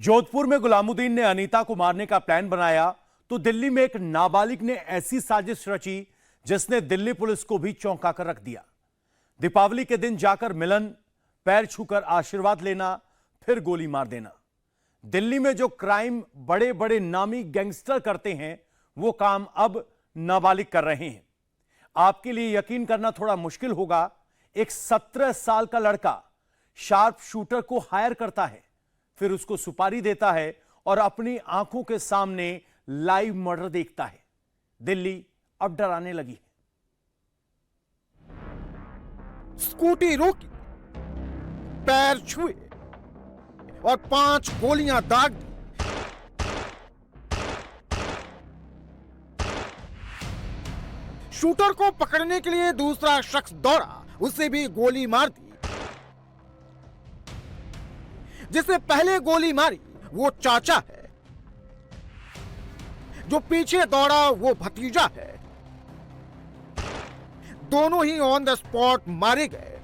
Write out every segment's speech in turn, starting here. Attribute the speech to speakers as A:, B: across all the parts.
A: जोधपुर में गुलामुद्दीन ने अनीता को मारने का प्लान बनाया तो दिल्ली में एक नाबालिग ने ऐसी साजिश रची जिसने दिल्ली पुलिस को भी चौंका कर रख दिया। दीपावली के दिन जाकर मिलन, पैर छूकर आशीर्वाद लेना, फिर गोली मार देना। दिल्ली में जो क्राइम बड़े बड़े नामी गैंगस्टर करते हैं वो काम अब नाबालिग कर रहे हैं। आपके लिए यकीन करना थोड़ा मुश्किल होगा, एक 17 साल का लड़का शार्प शूटर को हायर करता है, फिर उसको सुपारी देता है और अपनी आंखों के सामने लाइव मर्डर देखता है। दिल्ली अब डराने लगी है।
B: स्कूटी रोकी, पैर छुए और 5 गोलियां दाग दी। शूटर को पकड़ने के लिए दूसरा शख्स दौड़ा, उसे भी गोली मार दी। जिसे पहले गोली मारी वो चाचा है, जो पीछे दौड़ा वो भतीजा है। दोनों ही ऑन द स्पॉट मारे गए।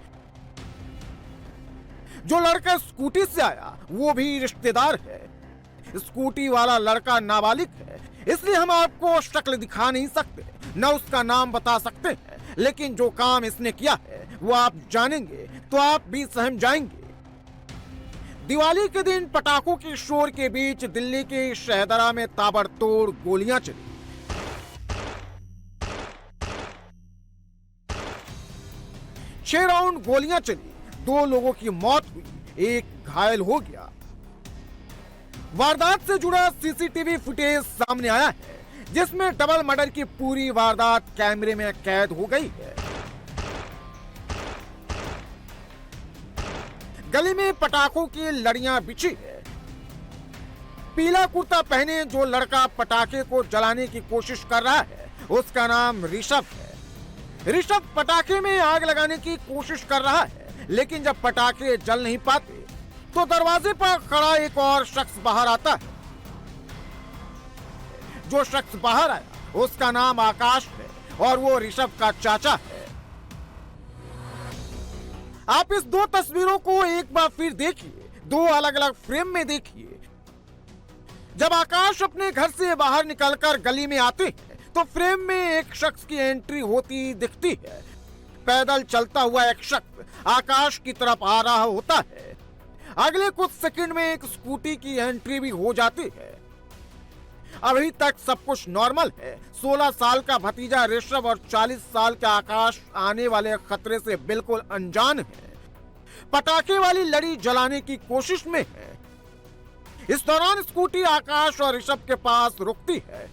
B: जो लड़का स्कूटी से आया वो भी रिश्तेदार है। स्कूटी वाला लड़का नाबालिग है, इसलिए हम आपको शक्ल दिखा नहीं सकते, न उसका नाम बता सकते हैं, लेकिन जो काम इसने किया है वो आप जानेंगे तो आप भी सहम जाएंगे। दिवाली के दिन पटाखों के शोर के बीच दिल्ली के शहदरा में ताबड़तोड़ गोलियां चली। छह राउंड गोलियां चली, 2 लोगों की मौत हुई, 1 घायल हो गया। वारदात से जुड़ा सीसीटीवी फुटेज सामने आया है, जिसमें डबल मर्डर की पूरी वारदात कैमरे में कैद हो गई है। गली में पटाखों की लड़ियां बिछी है। पीला कुर्ता पहने जो लड़का पटाखे को जलाने की कोशिश कर रहा है उसका नाम ऋषभ है। ऋषभ पटाखे में आग लगाने की कोशिश कर रहा है, लेकिन जब पटाखे जल नहीं पाते तो दरवाजे पर खड़ा एक और शख्स बाहर आता है। जो शख्स बाहर आया उसका नाम आकाश है और वो ऋषभ का चाचा है। आप इस 2 तस्वीरों को एक बार फिर देखिए, 2 अलग अलग फ्रेम में देखिए। जब आकाश अपने घर से बाहर निकलकर गली में आते हैं तो फ्रेम में एक शख्स की एंट्री होती दिखती है। पैदल चलता हुआ एक शख्स आकाश की तरफ आ रहा होता है। अगले कुछ सेकंड में एक स्कूटी की एंट्री भी हो जाती है। अभी तक सब कुछ नॉर्मल है। 16 साल का भतीजा ऋषभ और 40 साल का आकाश आने वाले खतरे से बिल्कुल अनजान है। पटाखे वाली लड़ी जलाने की कोशिश में है। इस दौरान स्कूटी आकाश और ऋषभ के पास रुकती है।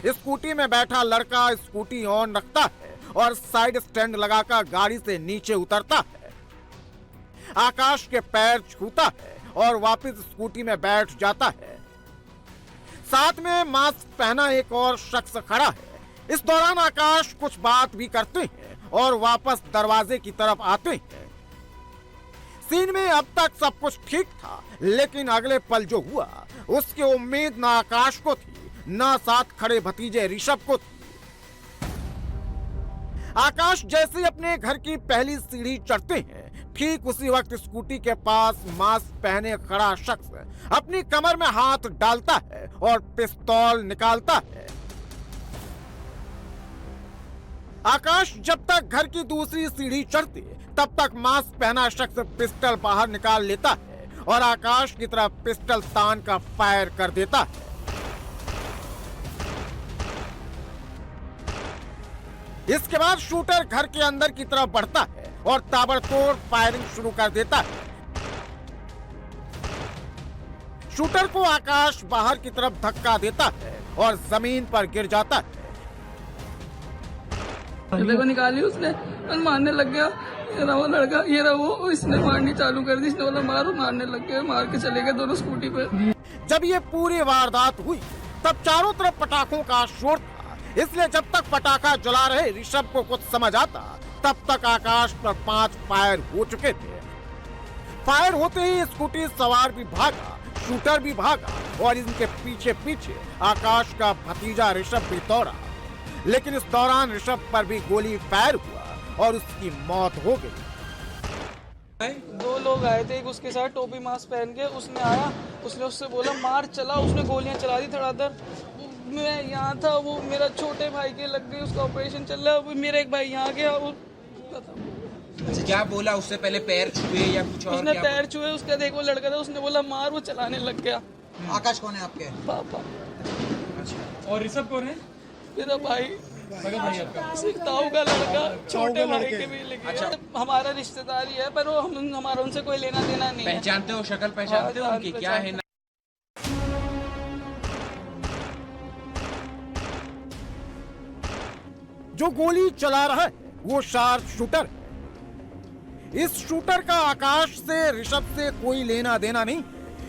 B: स्कूटी में बैठा लड़का स्कूटी ऑन रखता है और साइड स्टैंड लगाकर गाड़ी से नीचे उतरता है। आकाश के पैर छूता है और वापस स्कूटी में बैठ जाता है। साथ में मास्क पहना एक और शख्स खड़ा है। इस दौरान आकाश कुछ बात भी करते हैं और वापस दरवाजे की तरफ आते हैं। सीन में अब तक सब कुछ ठीक था, लेकिन अगले पल जो हुआ उसकी उम्मीद न आकाश को थी, न साथ खड़े भतीजे ऋषभ को थी। आकाश जैसे अपने घर की पहली सीढ़ी चढ़ते हैं, ठीक उसी वक्त स्कूटी के पास मास्क पहने खड़ा शख्स अपनी कमर में हाथ डालता है और पिस्तौल निकालता है। आकाश जब तक घर की दूसरी सीढ़ी चढ़ती तब तक मास्क पहना शख्स पिस्टल बाहर निकाल लेता है और आकाश की तरफ पिस्टल तान का फायर कर देता है। इसके बाद शूटर घर के अंदर की तरफ बढ़ता है और ताबड़तोड़ फायरिंग शुरू कर देता है। शूटर को आकाश बाहर की तरफ धक्का देता है और जमीन पर गिर जाता है।
C: को निकाली उसने और मारने लग गया। ये रहा वो लड़का, ये रहा वो, इसने मारनी चालू कर दी। इसने बोला मारो, मारने लग गए, मार के चले गए दोनों स्कूटी पे।
B: जब ये पूरी वारदात हुई तब चारों तरफ पटाखों का शोर था, इसलिए जब तक पटाखा जला रहे ऋषभ को कुछ समझ आता तब तक आकाश पर 5 फायर हो चुके थे। फायर होते ही स्कूटी सवार भी भागा, शूटर भी भागा और इनके पीछे पीछे आकाश का भतीजा ऋषभ भी दौड़ा, लेकिन इस दौरान ऋषभ पर भी गोली फायर हुआ और उसकी मौत हो गई।
C: दो लोग आए थे, एक उसके साथ टोपी मास्क पहन के, उसने आया, उसने उससे बोला मार, चला, उसने गोलियां चला दी धड़ाधड़। मैं यहाँ था, वो मेरा छोटे भाई के लग गई, उसका ऑपरेशन चल रहा है, मेरा एक भाई यहाँ गया। वो
D: अच्छा, क्या बोला उससे पहले? पैर छुए या कुछ और?
C: उसने
D: क्या
C: पैर छुए, उसका देखो लड़का था, उसने बोला मार, वो चलाने लग गया।
D: आकाश कौन है आपके?
C: पापा।
D: अच्छा,
E: और ऋषभ कौन है?
C: मेरा भाई, ताऊ का लड़का, छोटे भाई के भी लगे।
D: अच्छा।
C: हमारा रिश्तेदार ही है, पर वो हमारा उनसे कोई लेना देना नहीं है।
D: पहचानते हो? शक्ल पहचानते हो उनकी? क्या है?
B: जो गोली चला रहा है वो शार्प शूटर है। इस शूटर का आकाश से, ऋषभ से कोई लेना देना नहीं।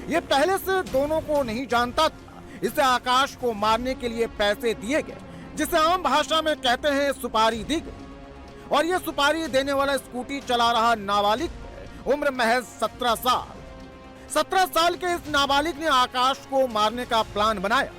B: ये पहले से दोनों को नहीं जानता था। इसे आकाश को मारने के लिए पैसे दिए गए, जिसे आम भाषा में कहते हैं सुपारी दी गई। और ये सुपारी देने वाला स्कूटी चला रहा नाबालिग है, उम्र महज 17 साल। 17 साल के इस नाबालिग ने आकाश को मारने का प्लान बनाया।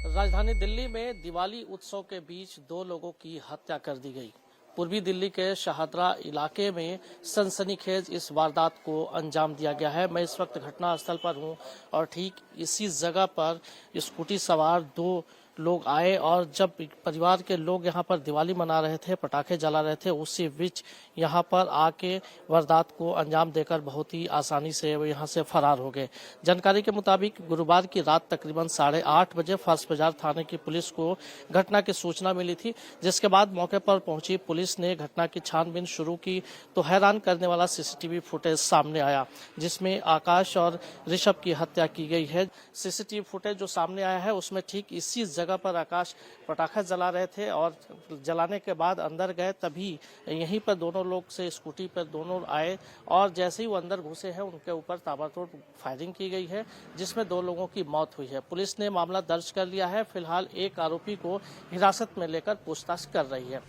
F: राजधानी दिल्ली में दिवाली उत्सव के बीच दो लोगों की हत्या कर दी गई। पूर्वी दिल्ली के शाहदरा इलाके में सनसनीखेज इस वारदात को अंजाम दिया गया है। मैं इस वक्त घटनास्थल पर हूं और ठीक इसी जगह पर स्कूटी सवार दो लोग आए और जब परिवार के लोग यहां पर दिवाली मना रहे थे, पटाखे जला रहे थे, उसी बीच यहां पर आके वारदात को अंजाम देकर बहुत ही आसानी से वो यहां से फरार हो गए। जानकारी के मुताबिक गुरुवार की रात तकरीबन 8:30 बजे फर्श बाजार थाने की पुलिस को घटना की सूचना मिली थी, जिसके बाद मौके पर पहुंची पुलिस ने घटना की छानबीन शुरू की तो हैरान करने वाला सीसीटीवी फुटेज सामने आया, जिसमें आकाश और ऋषभ की हत्या की गई है। सीसीटीवी फुटेज जो सामने आया है उसमें ठीक इसी जगह पर आकाश पटाखा जला रहे थे और जलाने के बाद अंदर गए, तभी यहीं पर दोनों लोग से स्कूटी पर दोनों आए और जैसे ही वो अंदर घुसे हैं उनके ऊपर ताबड़तोड़ फायरिंग की गई है, जिसमें 2 लोगों की मौत हुई है। पुलिस ने मामला दर्ज कर लिया है। फिलहाल एक आरोपी को हिरासत में लेकर पूछताछ कर रही है।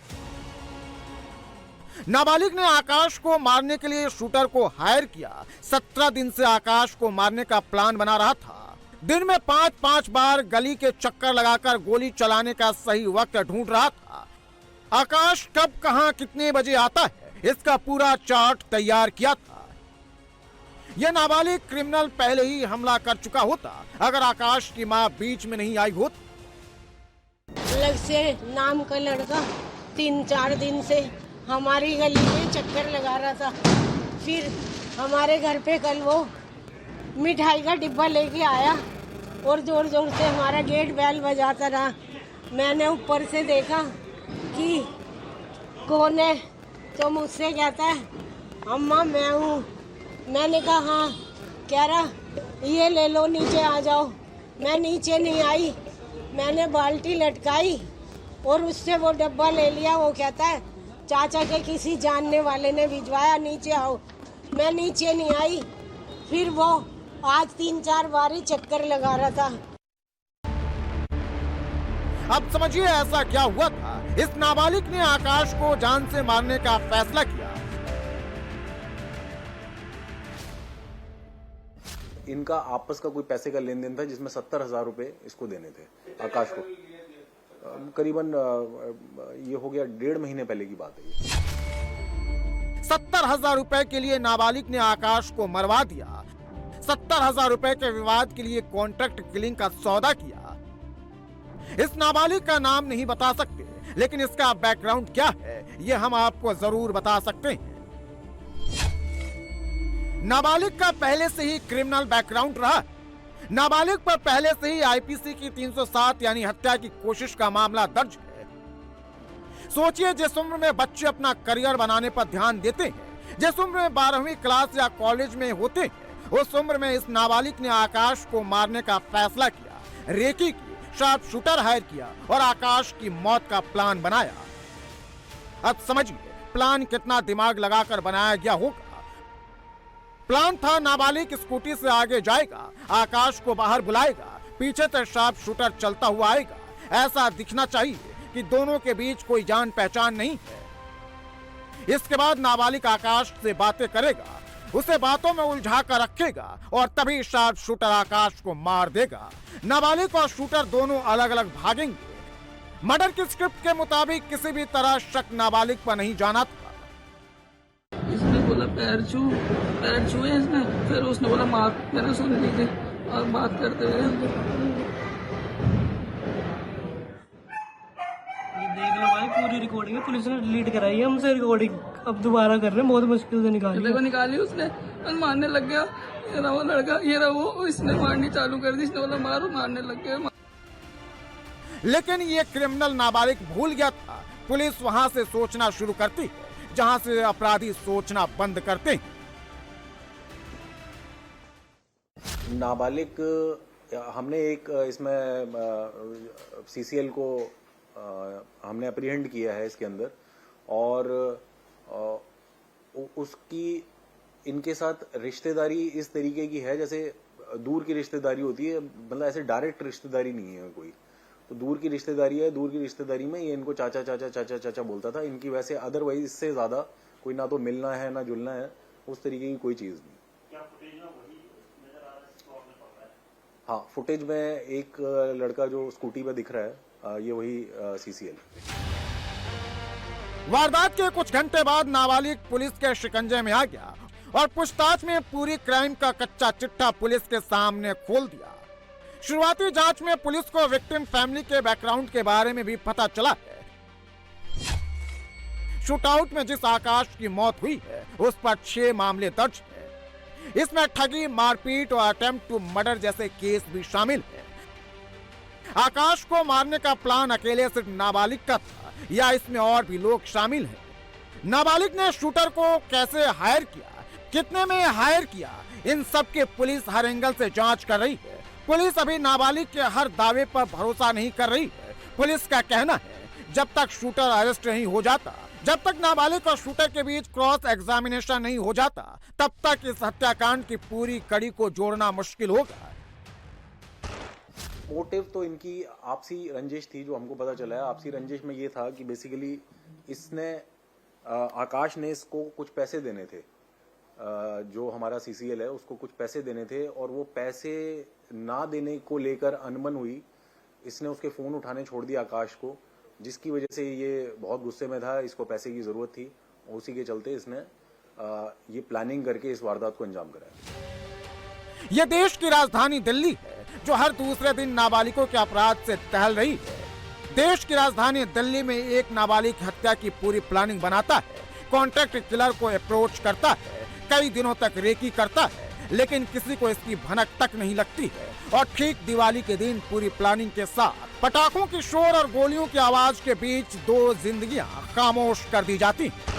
B: नाबालिग ने आकाश को मारने के लिए शूटर को हायर किया। 17 दिन से आकाश को मारने का प्लान बना रहा था। दिन में 5-5 बार गली के चक्कर लगाकर गोली चलाने का सही वक्त ढूंढ रहा था। आकाश कब, कहां, कितने बजे आता है, इसका पूरा चार्ट तैयार किया था। यह नाबालिग क्रिमिनल पहले ही हमला कर चुका होता अगर आकाश की मां बीच में नहीं आई होती।
G: अलग से नाम का लड़का 3-4 दिन से हमारी गली में चक्कर लगा रहा था। फिर हमारे घर पे कल वो मिठाई का डिब्बा लेके आया और जोर जोर से हमारा गेट बेल बजाता रहा। मैंने ऊपर से देखा कि कौन है, तो मुझसे कहता है अम्मा मैं हूँ। मैंने कहा हाँ। कह रहा ये ले लो, नीचे आ जाओ। मैं नीचे नहीं आई, मैंने बाल्टी लटकाई और उससे वो डब्बा ले लिया। वो कहता है चाचा के किसी जानने वाले ने भिजवाया, नीचे आओ। मैं नीचे नहीं आई। फिर वो आज 3-4 बार ही चक्कर लगा रहा था।
B: अब समझिए ऐसा क्या हुआ था। इस नाबालिग ने आकाश को जान से मारने का फैसला किया।
H: इनका आपस का कोई पैसे का लेन देन था जिसमें 70,000 रुपए इसको देने थे आकाश को। करीबन ये हो गया 1.5 महीने पहले की बात है ये।
B: 70,000 रुपए के लिए नाबालिग ने आकाश को मरवा दिया। 70,000 रुपए के विवाद के लिए कॉन्ट्रैक्ट किलिंग का सौदा किया। इस नाबालिग का नाम नहीं बता सकते, लेकिन इसका बैकग्राउंड क्या है ये हम आपको जरूर बता सकते हैं। नाबालिग का पहले से ही क्रिमिनल बैकग्राउंड रहा। नाबालिग पर पहले से ही आईपीसी की 307 यानी हत्या की कोशिश का मामला दर्ज है। सोचिए, जिस उम्र में बच्चे अपना करियर बनाने पर ध्यान देते हैं, जिस उम्र में 12वीं क्लास या कॉलेज में होते हैं, उस उम्र में इस नाबालिग ने आकाश को मारने का फैसला किया, रेकी की, शार्प शूटर हायर किया और आकाश की मौत का प्लान बनाया। अब समझिए प्लान कितना दिमाग लगाकर बनाया गया होगा। प्लान था नाबालिग स्कूटी से आगे जाएगा, आकाश को बाहर बुलाएगा, पीछे से शार्प शूटर चलता हुआ आएगा। ऐसा दिखना चाहिए कि दोनों के बीच कोई जान पहचान नहीं है। इसके बाद नाबालिग आकाश से बातें करेगा, उसे बातों में उलझा कर रखेगा और तभी शार्प शूटर आकाश को मार देगा। नाबालिग और शूटर दोनों अलग अलग भागेंगे। मर्डर की स्क्रिप्ट के मुताबिक किसी भी तरह शक नाबालिग पर नहीं जाना था।
C: बोला पैर छुए इसने, फिर उसने बोला मार, मैंने सुन ली थी और बात करते हुए
E: देख लो भाई, पूरी रिकॉर्डिंग है, पुलिस ने डिलीट कराई है हमसे रिकॉर्डिंग, अब दोबारा कर रहे हैं, बहुत मुश्किल से निकाली।
C: देखो निकाली उसने और मारने लग गया, ये रहा वो लड़का, ये रहा वो, इसने मारनी चालू कर दी, इसने बोला मारो, मारने लग गया।
B: लेकिन ये क्रिमिनल नाबालिग भूल गया था, पुलिस वहां से सोचना शुरू करती है जहां से अपराधी सोचना बंद करते हैं।
H: नाबालिग हमने एक इसमें सीसीएल को हमने अप्रीहेंड किया है इसके अंदर, और उसकी इनके साथ रिश्तेदारी इस तरीके की है जैसे दूर की रिश्तेदारी होती है, मतलब ऐसे डायरेक्ट रिश्तेदारी नहीं है कोई, तो दूर की रिश्तेदारी है। दूर की रिश्तेदारी में ये इनको चाचा चाचा चाचा चाचा बोलता था, इनकी वैसे अदरवाइज इससे ज्यादा कोई ना तो मिलना है ना जुलना है, उस तरीके की कोई चीज नहीं। हाँ, फुटेज में एक लड़का जो स्कूटी पे दिख रहा है, ये वही सीसीएल।
B: वारदात के कुछ घंटे बाद नाबालिग पुलिस के शिकंजे में आ गया और पूछताछ में पूरी क्राइम का कच्चा चिट्ठा पुलिस के सामने खोल दिया। शुरुआती जांच में पुलिस को विक्टिम फैमिली के बैकग्राउंड के बारे में भी पता चला है। शूटआउट में जिस आकाश की मौत हुई है उस पर 6 मामले दर्ज है। इसमें ठगी, मारपीट और अटेम्प्ट टू मर्डर जैसे केस भी शामिल है। आकाश को मारने का प्लान अकेले सिर्फ नाबालिग का था या इसमें और भी लोग शामिल हैं? नाबालिग ने शूटर को कैसे हायर किया, कितने में हायर किया, इन सब के पुलिस हर एंगल से जांच कर रही है। पुलिस अभी नाबालिग के हर दावे पर भरोसा नहीं कर रही है। पुलिस का कहना है जब तक शूटर अरेस्ट नहीं हो जाता, जब तक नाबालिग और शूटर के बीच क्रॉस एग्जामिनेशन नहीं हो जाता, तब तक इस हत्याकांड की पूरी कड़ी को जोड़ना मुश्किल होगा।
H: मोटिव तो इनकी आपसी रंजिश थी, जो हमको पता चला है। आपसी रंजिश में ये था कि बेसिकली इसने आकाश ने इसको कुछ पैसे देने थे, जो हमारा सीसीएल है उसको कुछ पैसे देने थे, और वो पैसे ना देने को लेकर अनबन हुई। इसने उसके फोन उठाने छोड़ दिया आकाश को, जिसकी वजह से ये बहुत गुस्से में था, इसको पैसे की जरूरत थी, उसी के चलते इसने ये प्लानिंग करके इस वारदात को अंजाम कराया।
B: ये देश की राजधानी दिल्ली है जो हर दूसरे दिन नाबालिगों के अपराध से टहल रही है। देश की राजधानी दिल्ली में एक नाबालिग हत्या की पूरी प्लानिंग बनाता है, कॉन्ट्रैक्ट किलर को अप्रोच करता है, कई दिनों तक रेकी करता है, लेकिन किसी को इसकी भनक तक नहीं लगती है। और ठीक दिवाली के दिन पूरी प्लानिंग के साथ पटाखों की शोर और गोलियों की आवाज के बीच 2 जिंदगियां खामोश कर दी जाती हैं।